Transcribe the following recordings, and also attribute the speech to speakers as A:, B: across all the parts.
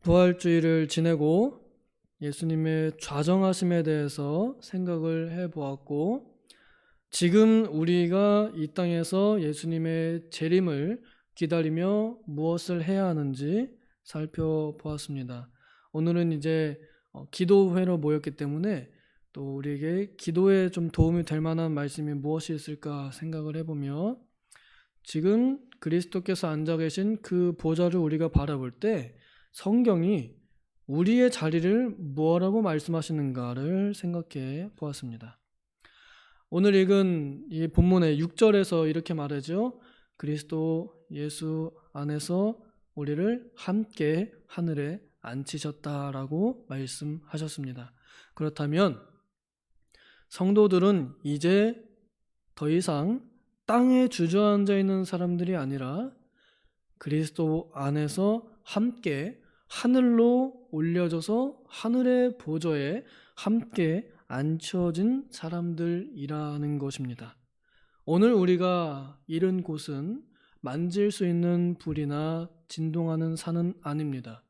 A: 부활주의를 지내고 예수님의 좌정하심에 대해서 생각을 해보았고, 지금 우리가 이 땅에서 예수님의 재림을 기다리며 무엇을 해야 하는지 살펴보았습니다. 오늘은 이제 기도회로 모였기 때문에 또 우리에게 기도에 좀 도움이 될 만한 말씀이 무엇이 있을까 생각을 해보며, 지금 그리스도께서 앉아 계신 그 보좌를 우리가 바라볼 때 성경이 우리의 자리를 뭐라고 말씀하시는가를 생각해 보았습니다. 오늘 읽은 이 본문의 6절에서 이렇게 말하죠. 그리스도 예수 안에서 우리를 함께 하늘에 앉히셨다라고 말씀하셨습니다. 그렇다면 성도들은 이제 더 이상 땅에 주저앉아 있는 사람들이 아니라 그리스도 안에서 함께 하늘로 올려져서 하늘의 보좌에 함께 앉혀진 사람들이라는 것입니다. 오늘 우리가 이른 곳은 만질 수 있는 불이나 진동하는 산은 아닙니다.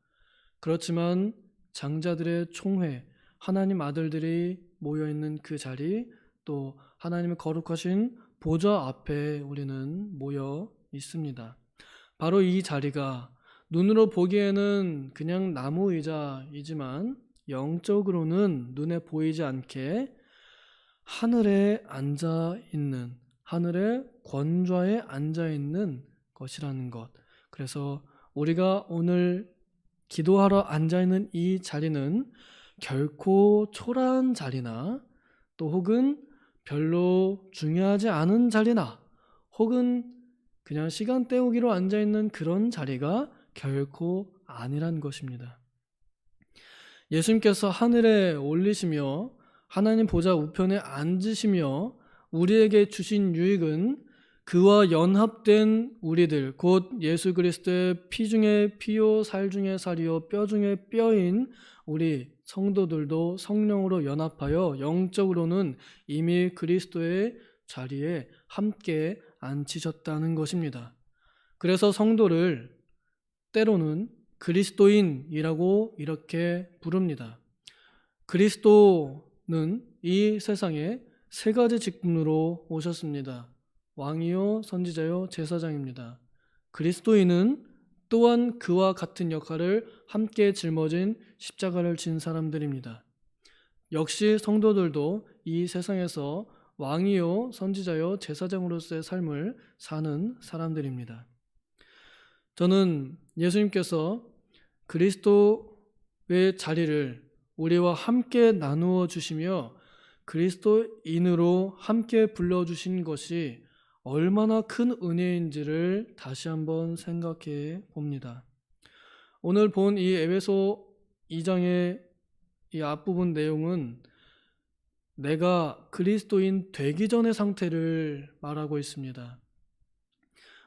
A: 그렇지만 장자들의 총회, 하나님 아들들이 모여있는 그 자리, 또 하나님의 거룩하신 보좌 앞에 우리는 모여 있습니다. 바로 이 자리가 눈으로 보기에는 그냥 나무 의자이지만 영적으로는 눈에 보이지 않게 하늘에 앉아 있는, 하늘의 권좌에 앉아 있는 것이라는 것. 그래서 우리가 오늘 기도하러 앉아 있는 이 자리는 결코 초라한 자리나 또 혹은 별로 중요하지 않은 자리나 혹은 그냥 시간 때우기로 앉아 있는 그런 자리가 결코 아니란 것입니다. 예수님께서 하늘에 올리시며 하나님 보좌 우편에 앉으시며 우리에게 주신 유익은 그와 연합된 우리들, 곧 예수 그리스도의 피 중에 피요 살 중에 살이요 뼈 중에 뼈인 우리 성도들도 성령으로 연합하여 영적으로는 이미 그리스도의 자리에 함께 앉히셨다는 것입니다. 그래서 성도를 때로는 그리스도인이라고 이렇게 부릅니다. 그리스도는 이 세상에 세 가지 직분으로 오셨습니다. 왕이요, 선지자요, 제사장입니다. 그리스도인은 또한 그와 같은 역할을 함께 짊어진 십자가를 진 사람들입니다. 역시 성도들도 이 세상에서 왕이요, 선지자요, 제사장으로서의 삶을 사는 사람들입니다. 저는 예수님께서 그리스도의 자리를 우리와 함께 나누어 주시며 그리스도인으로 함께 불러주신 것이 얼마나 큰 은혜인지를 다시 한번 생각해 봅니다. 오늘 본 이 에베소 2장의 이 앞부분 내용은 내가 그리스도인 되기 전의 상태를 말하고 있습니다.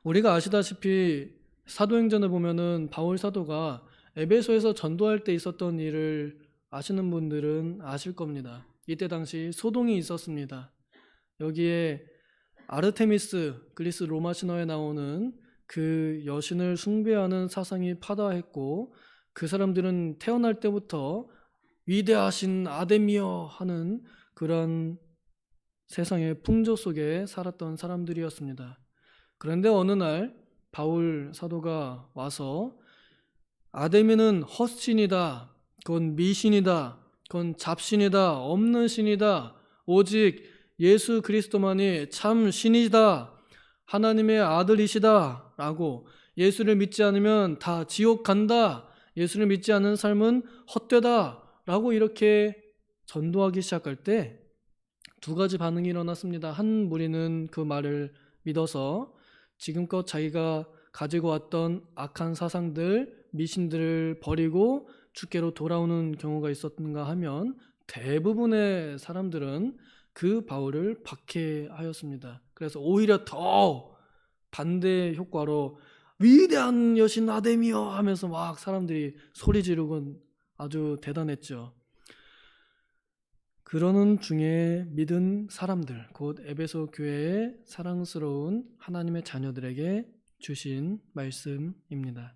A: 우리가 아시다시피 사도행전을 보면은 바울 사도가 에베소에서 전도할 때 있었던 일을 아시는 분들은 아실 겁니다. 이때 당시 소동이 있었습니다. 여기에 아르테미스, 그리스 로마 신화에 나오는 그 여신을 숭배하는 사상이 파다했고, 그 사람들은 태어날 때부터 위대하신 아데미여 하는 그런 세상의 풍조 속에 살았던 사람들이었습니다. 그런데 어느 날 바울 사도가 와서 아데미는 헛신이다, 그건 미신이다, 그건 잡신이다, 없는 신이다, 오직 예수 그리스도만이 참 신이다, 하나님의 아들이시다 라고, 예수를 믿지 않으면 다 지옥 간다, 예수를 믿지 않는 삶은 헛되다 라고 이렇게 전도하기 시작할 때 두 가지 반응이 일어났습니다. 한 무리는 그 말을 믿어서 지금껏 자기가 가지고 왔던 악한 사상들, 미신들을 버리고 주께로 돌아오는 경우가 있었는가 하면, 대부분의 사람들은 그 바울을 박해하였습니다. 그래서 오히려 더 반대 효과로 위대한 여신 아데미여 하면서 막 사람들이 소리 지르곤 아주 대단했죠. 그러는 중에 믿은 사람들, 곧 에베소 교회의 사랑스러운 하나님의 자녀들에게 주신 말씀입니다.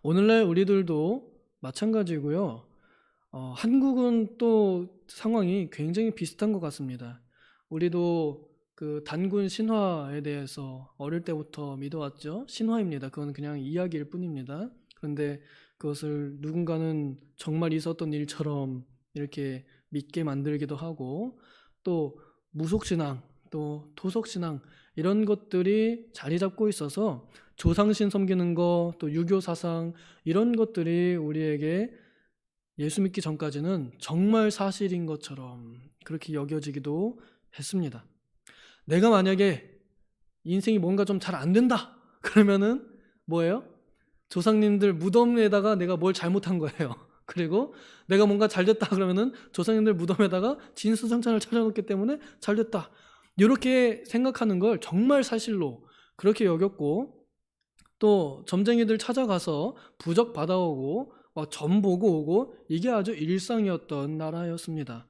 A: 오늘날 우리들도 마찬가지고요. 한국은 또 상황이 굉장히 비슷한 것 같습니다. 우리도 그 단군 신화에 대해서 어릴 때부터 믿어왔죠. 신화입니다. 그건 그냥 이야기일 뿐입니다. 그런데 그것을 누군가는 정말 있었던 일처럼 이렇게 믿게 만들기도 하고, 또 무속신앙, 또 토속신앙, 이런 것들이 자리 잡고 있어서 조상신 섬기는 거, 또 유교 사상, 이런 것들이 우리에게 예수 믿기 전까지는 정말 사실인 것처럼 그렇게 여겨지기도 했습니다. 내가 만약에 인생이 뭔가 좀 잘 안 된다 그러면은 뭐예요? 조상님들 무덤에다가 내가 뭘 잘못한 거예요. 그리고 내가 뭔가 잘 됐다 그러면은 조상님들 무덤에다가 진수성찬을 차려놓기 때문에 잘 됐다, 이렇게 생각하는 걸 정말 사실로 그렇게 여겼고, 또 점쟁이들 찾아가서 부적 받아오고 막 점 보고 오고, 이게 아주 일상이었던 나라였습니다.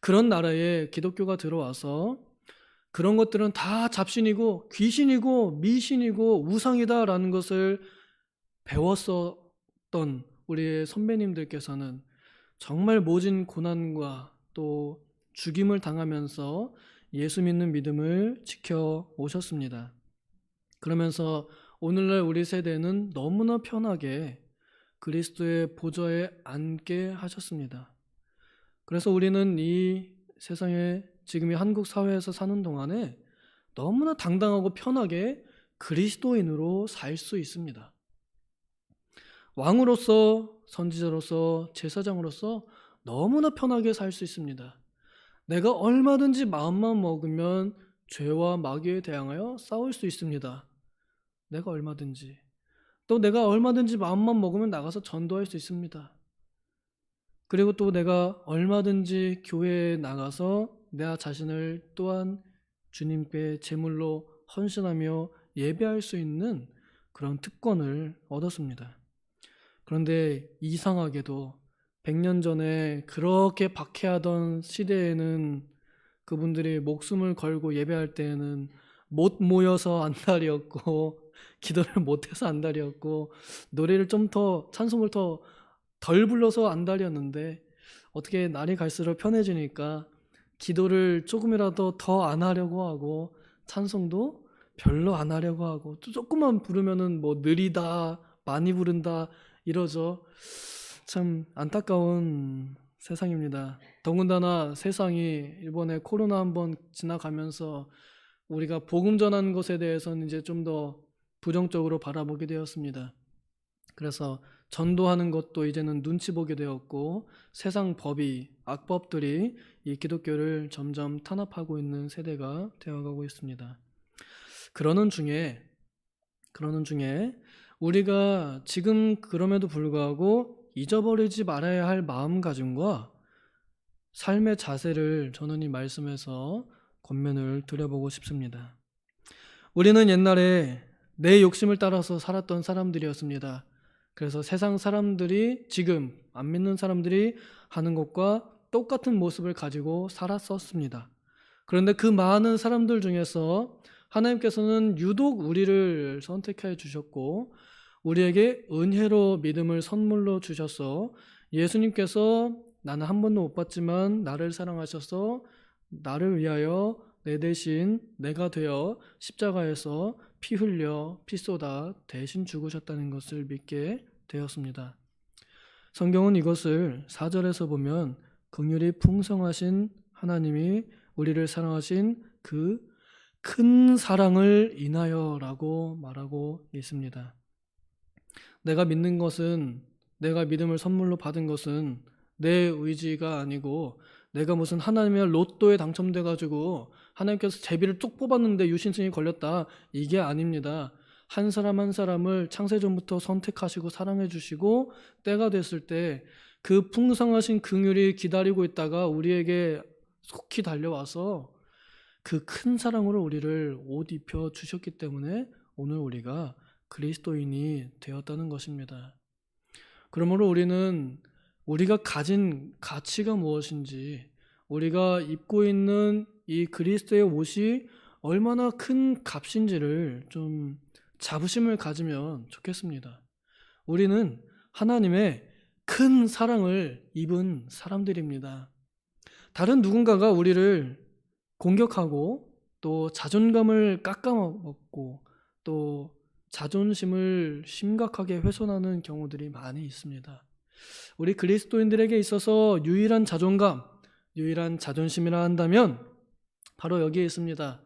A: 그런 나라에 기독교가 들어와서 그런 것들은 다 잡신이고 귀신이고 미신이고 우상이다라는 것을 배웠었던 우리의 선배님들께서는 정말 모진 고난과 또 죽임을 당하면서 예수 믿는 믿음을 지켜 오셨습니다. 그러면서 오늘날 우리 세대는 너무나 편하게 그리스도의 보좌에 앉게 하셨습니다. 그래서 우리는 이 세상에 지금 이 한국 사회에서 사는 동안에 너무나 당당하고 편하게 그리스도인으로 살 수 있습니다. 왕으로서, 선지자로서, 제사장으로서 너무나 편하게 살 수 있습니다. 내가 얼마든지 마음만 먹으면 죄와 마귀에 대항하여 싸울 수 있습니다. 내가 얼마든지. 또 내가 얼마든지 마음만 먹으면 나가서 전도할 수 있습니다. 그리고 또 내가 얼마든지 교회에 나가서 내 자신을 또한 주님께 제물로 헌신하며 예배할 수 있는 그런 특권을 얻었습니다. 그런데 이상하게도 100년 전에 그렇게 박해하던 시대에는 그분들이 목숨을 걸고 예배할 때에는 못 모여서 안달이었고, 기도를 못해서 안달이었고, 노래를 좀 더, 찬송을 더 덜 불러서 안달이었는데, 어떻게 날이 갈수록 편해지니까 기도를 조금이라도 더 안 하려고 하고, 찬송도 별로 안 하려고 하고, 또 조금만 부르면은 뭐 느리다, 많이 부른다 이러죠. 참 안타까운 세상입니다. 더군다나 세상이 이번에 코로나 한번 지나가면서 우리가 복음 전하는 것에 대해서는 이제 좀 더 부정적으로 바라보게 되었습니다. 그래서 전도하는 것도 이제는 눈치 보게 되었고, 세상 법이, 악법들이 이 기독교를 점점 탄압하고 있는 세대가 되어가고 있습니다. 그러는 중에 우리가 지금 그럼에도 불구하고 잊어버리지 말아야 할 마음가짐과 삶의 자세를 저는 이 말씀에서 권면을 드려보고 싶습니다. 우리는 옛날에 내 욕심을 따라서 살았던 사람들이었습니다. 그래서 세상 사람들이, 지금 안 믿는 사람들이 하는 것과 똑같은 모습을 가지고 살았었습니다. 그런데 그 많은 사람들 중에서 하나님께서는 유독 우리를 선택해 주셨고, 우리에게 은혜로 믿음을 선물로 주셔서 예수님께서 나는 한 번도 못 봤지만 나를 사랑하셔서 나를 위하여 내 대신 내가 되어 십자가에서 피 흘려 피 쏟아 대신 죽으셨다는 것을 믿게 되었습니다. 성경은 이것을 4절에서 보면 긍휼이 풍성하신 하나님이 우리를 사랑하신 그 큰 사랑을 인하여라고 말하고 있습니다. 내가 믿는 것은, 내가 믿음을 선물로 받은 것은 내 의지가 아니고, 내가 무슨 하나님의 로또에 당첨돼 가지고 하나님께서 제비를 쭉 뽑았는데 유신증이 걸렸다, 이게 아닙니다. 한 사람 한 사람을 창세전부터 선택하시고 사랑해 주시고, 때가 됐을 때 그 풍성하신 긍휼이 기다리고 있다가 우리에게 속히 달려와서 그 큰 사랑으로 우리를 옷 입혀 주셨기 때문에 오늘 우리가 그리스도인이 되었다는 것입니다. 그러므로 우리는 우리가 가진 가치가 무엇인지, 우리가 입고 있는 이 그리스도의 옷이 얼마나 큰 값인지를 좀 자부심을 가지면 좋겠습니다. 우리는 하나님의 큰 사랑을 입은 사람들입니다. 다른 누군가가 우리를 공격하고 또 자존감을 깎아먹고 또 자존심을 심각하게 훼손하는 경우들이 많이 있습니다. 우리 그리스도인들에게 있어서 유일한 자존감, 유일한 자존심이라 한다면 바로 여기에 있습니다.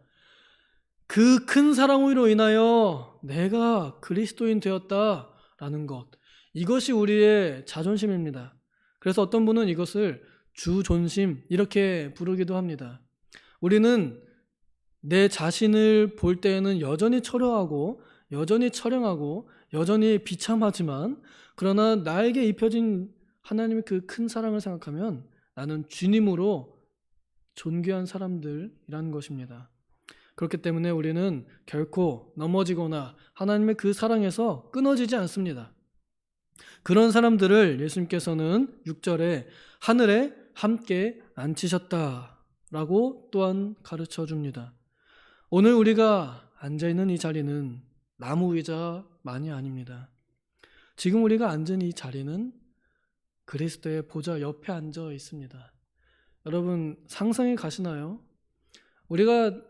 A: 그 큰 사랑으로 인하여 내가 그리스도인 되었다라는 것, 이것이 우리의 자존심입니다. 그래서 어떤 분은 이것을 주존심 이렇게 부르기도 합니다. 우리는 내 자신을 볼 때에는 여전히 초라하고 여전히 처량하고 여전히 비참하지만, 그러나 나에게 입혀진 하나님의 그 큰 사랑을 생각하면 나는 주님으로 존귀한 사람들이라는 것입니다. 그렇기 때문에 우리는 결코 넘어지거나 하나님의 그 사랑에서 끊어지지 않습니다. 그런 사람들을 예수님께서는 6절에 하늘에 함께 앉히셨다라고 또한 가르쳐 줍니다. 오늘 우리가 앉아있는 이 자리는 나무 의자만이 아닙니다. 지금 우리가 앉은 이 자리는 그리스도의 보좌 옆에 앉아 있습니다. 여러분 상상이 가시나요? 우리가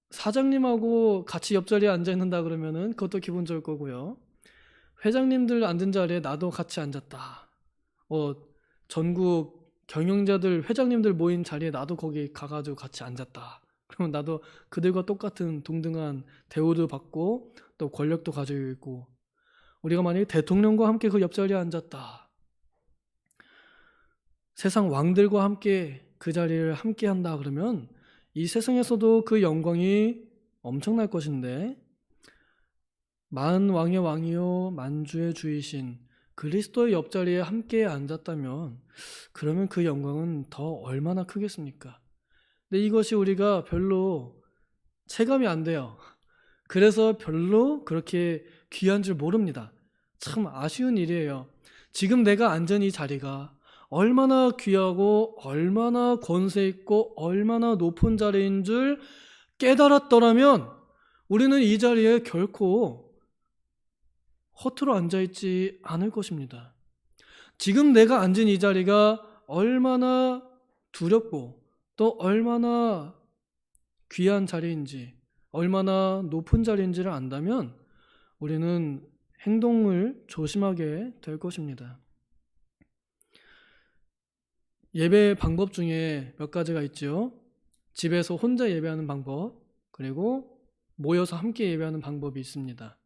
A: 사장님하고 같이 옆자리에 앉아 있는다 그러면은 그것도 기분 좋을 거고요. 회장님들 앉은 자리에 나도 같이 앉았다. 전국 경영자들, 회장님들 모인 자리에 나도 거기 가가지고 같이 앉았다. 그러면 나도 그들과 똑같은 동등한 대우도 받고 또 권력도 가지고 있고, 우리가 만약에 대통령과 함께 그 옆자리에 앉았다. 세상 왕들과 함께 그 자리를 함께 한다 그러면 이 세상에서도 그 영광이 엄청날 것인데, 만왕의 왕이요 만주의 주이신 그리스도의 옆자리에 함께 앉았다면 그러면 그 영광은 더 얼마나 크겠습니까? 근데 이것이 우리가 별로 체감이 안 돼요. 그래서 별로 그렇게 귀한 줄 모릅니다. 참 아쉬운 일이에요. 지금 내가 앉은 이 자리가 얼마나 귀하고 얼마나 권세 있고 얼마나 높은 자리인 줄 깨달았더라면 우리는 이 자리에 결코 허투루 앉아있지 않을 것입니다. 지금 내가 앉은 이 자리가 얼마나 두렵고 또 얼마나 귀한 자리인지, 얼마나 높은 자리인지를 안다면 우리는 행동을 조심하게 될 것입니다. 예배 방법 중에 몇 가지가 있죠. 집에서 혼자 예배하는 방법, 그리고 모여서 함께 예배하는 방법이 있습니다.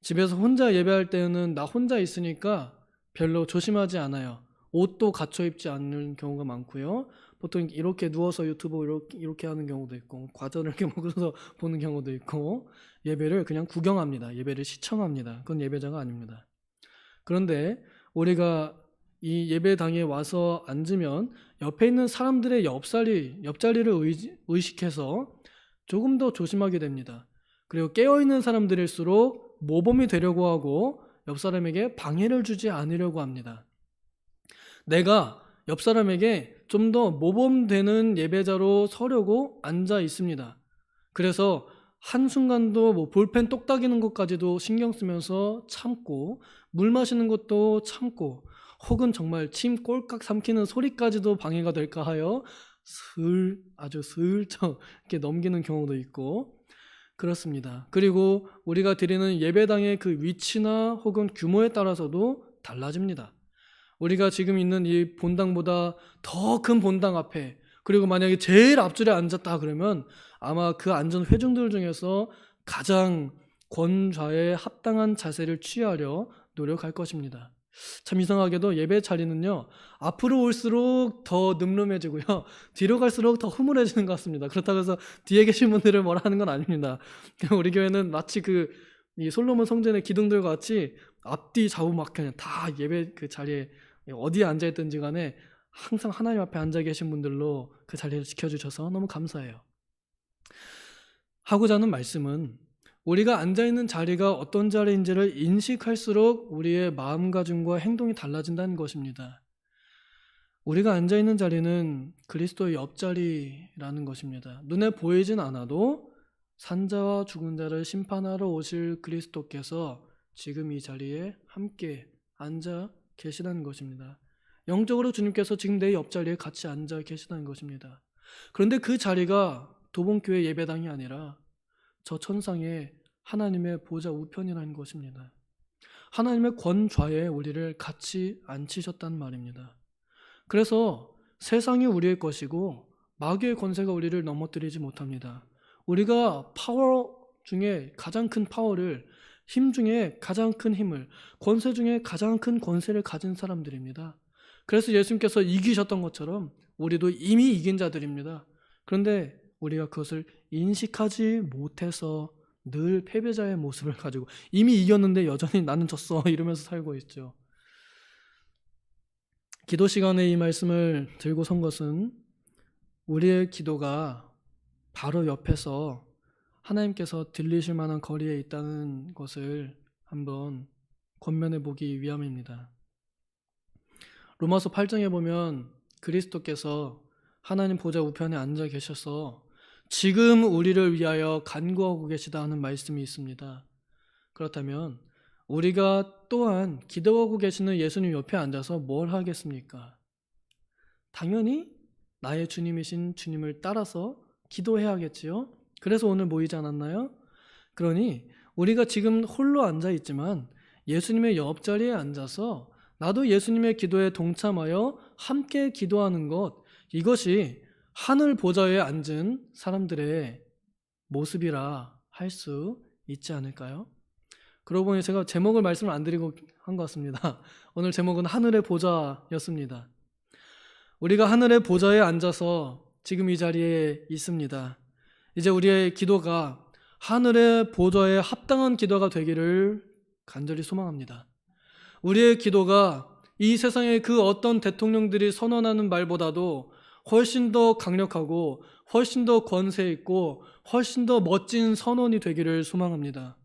A: 집에서 혼자 예배할 때는 나 혼자 있으니까 별로 조심하지 않아요. 옷도 갖춰 입지 않는 경우가 많고요. 보통 이렇게 누워서 유튜브 이렇게 하는 경우도 있고, 과자를 이렇게 먹어서 보는 경우도 있고, 예배를 그냥 구경합니다. 예배를 시청합니다. 그건 예배자가 아닙니다. 그런데 우리가 이 예배당에 와서 앉으면 옆에 있는 사람들의 옆자리를 의식해서 조금 더 조심하게 됩니다. 그리고 깨어있는 사람들일수록 모범이 되려고 하고 옆 사람에게 방해를 주지 않으려고 합니다. 내가 옆 사람에게 좀 더 모범되는 예배자로 서려고 앉아 있습니다. 그래서 한순간도 볼펜 똑딱이는 것까지도 신경 쓰면서 참고, 물 마시는 것도 참고, 혹은 정말 침 꼴깍 삼키는 소리까지도 방해가 될까 하여 아주 슬쩍 이렇게 넘기는 경우도 있고 그렇습니다. 그리고 우리가 드리는 예배당의 그 위치나 혹은 규모에 따라서도 달라집니다. 우리가 지금 있는 이 본당보다 더 큰 본당 앞에, 그리고 만약에 제일 앞줄에 앉았다 그러면 아마 그 앉은 회중들 중에서 가장 권좌에 합당한 자세를 취하려 노력할 것입니다. 참 이상하게도 예배 자리는요, 앞으로 올수록 더 늠름해지고요, 뒤로 갈수록 더 흐물해지는 것 같습니다. 그렇다고 해서 뒤에 계신 분들을 뭐라 하는 건 아닙니다. 우리 교회는 마치 이 솔로몬 성전의 기둥들과 같이 앞뒤 좌우 막 그냥 다 예배 그 자리에 어디에 앉아있든지 간에 항상 하나님 앞에 앉아 계신 분들로 그 자리를 지켜주셔서 너무 감사해요. 하고자 하는 말씀은 우리가 앉아있는 자리가 어떤 자리인지를 인식할수록 우리의 마음가짐과 행동이 달라진다는 것입니다. 우리가 앉아있는 자리는 그리스도의 옆자리라는 것입니다. 눈에 보이진 않아도 산자와 죽은 자를 심판하러 오실 그리스도께서 지금 이 자리에 함께 앉아 계시다는 것입니다. 영적으로 주님께서 지금 내 옆자리에 같이 앉아 계시다는 것입니다. 그런데 그 자리가 도봉교회 예배당이 아니라 저 천상의 하나님의 보좌 우편이라는 것입니다. 하나님의 권좌에 우리를 같이 앉히셨단 말입니다. 그래서 세상이 우리의 것이고 마귀의 권세가 우리를 넘어뜨리지 못합니다. 우리가 파워 중에 가장 큰 파워를, 힘 중에 가장 큰 힘을, 권세 중에 가장 큰 권세를 가진 사람들입니다. 그래서 예수님께서 이기셨던 것처럼 우리도 이미 이긴 자들입니다. 그런데 우리가 그것을 인식하지 못해서 늘 패배자의 모습을 가지고 이미 이겼는데 여전히 나는 졌어 이러면서 살고 있죠. 기도 시간에 이 말씀을 들고 선 것은 우리의 기도가 바로 옆에서 하나님께서 들리실 만한 거리에 있다는 것을 한번 권면해 보기 위함입니다. 로마서 8장에 보면 그리스도께서 하나님 보좌 우편에 앉아 계셔서 지금 우리를 위하여 간구하고 계시다 하는 말씀이 있습니다. 그렇다면 우리가 또한 기도하고 계시는 예수님 옆에 앉아서 뭘 하겠습니까? 당연히 나의 주님이신 주님을 따라서 기도해야겠지요. 그래서 오늘 모이지 않았나요? 그러니 우리가 지금 홀로 앉아 있지만 예수님의 옆자리에 앉아서 나도 예수님의 기도에 동참하여 함께 기도하는 것, 이것이 하늘 보좌에 앉은 사람들의 모습이라 할 수 있지 않을까요? 그러고 보니 제가 제목을 말씀을 안 드리고 한 것 같습니다. 오늘 제목은 하늘의 보좌였습니다. 우리가 하늘의 보좌에 앉아서 지금 이 자리에 있습니다. 이제 우리의 기도가 하늘의 보좌에 합당한 기도가 되기를 간절히 소망합니다. 우리의 기도가 이 세상의 그 어떤 대통령들이 선언하는 말보다도 훨씬 더 강력하고 훨씬 더 권세 있고 훨씬 더 멋진 선언이 되기를 소망합니다.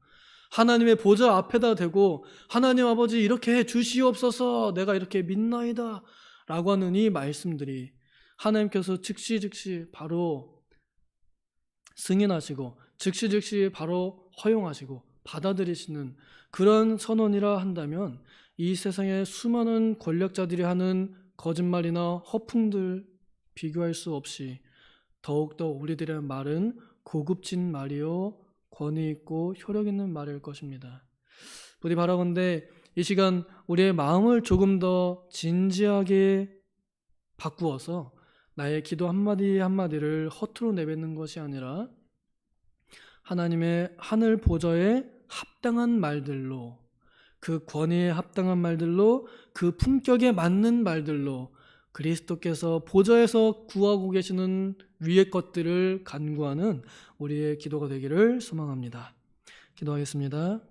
A: 하나님의 보좌 앞에다 대고 하나님 아버지 이렇게 해 주시옵소서 내가 이렇게 믿나이다 라고 하는 이 말씀들이 하나님께서 즉시 바로 승인하시고 즉시 바로 허용하시고 받아들이시는 그런 선언이라 한다면 이 세상의 수많은 권력자들이 하는 거짓말이나 허풍들 비교할 수 없이 더욱더 우리들의 말은 고급진 말이요 권위 있고 효력 있는 말일 것입니다. 부디 바라건대 이 시간 우리의 마음을 조금 더 진지하게 바꾸어서 나의 기도 한마디 한마디를 허투루 내뱉는 것이 아니라 하나님의 하늘 보좌에 합당한 말들로, 그 권위에 합당한 말들로, 그 품격에 맞는 말들로 그리스도께서 보좌에서 구하고 계시는 위의 것들을 간구하는 우리의 기도가 되기를 소망합니다. 기도하겠습니다.